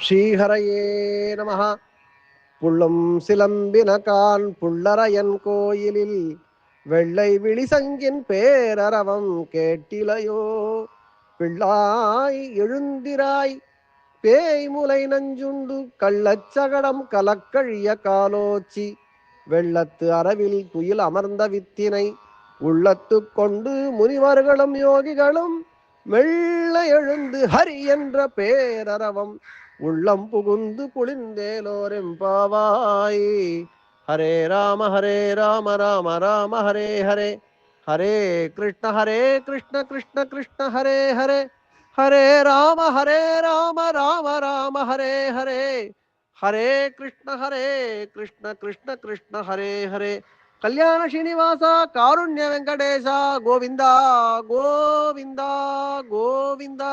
ஸ்ரீஹரையே நமஹ. புள்ளும் சிலம்பினகான் புள்ளரையன் கோயிலில் வெள்ளை விழிசங்கின் பேரரவம் கேட்டிலையோ. பிள்ளாய் எழுந்திராய் பேய்முலை நஞ்சுண்டு கள்ளச்சகடம் கலக்கழிய காலோச்சி வெள்ளத்து அரவில் துயில் அமர்ந்த வித்தினை உள்ளத்து கொண்டு முனிவர்களும் யோகிகளும் மெல்ல எழுந்து ஹரி என்ற பேரரவம் உள்ளம் புகுந்து குளிர்ந்தேலோரெம்பாவாய். ஹரே ராம ராம ராம ஹரே ஹரே, ஹரே கிருஷ்ண கிருஷ்ண கிருஷ்ண ஹரே ஹரே, ஹரே ராம ராம ராம ஹரே ஹரே, ஹரே கிருஷ்ண கிருஷ்ண கிருஷ்ண ஹரே ஹரே. கல்யாண ஸ்ரீனிவாச காருண்ய வெங்கடேச கோவிந்தா கோவிந்தா கோவிந்தா.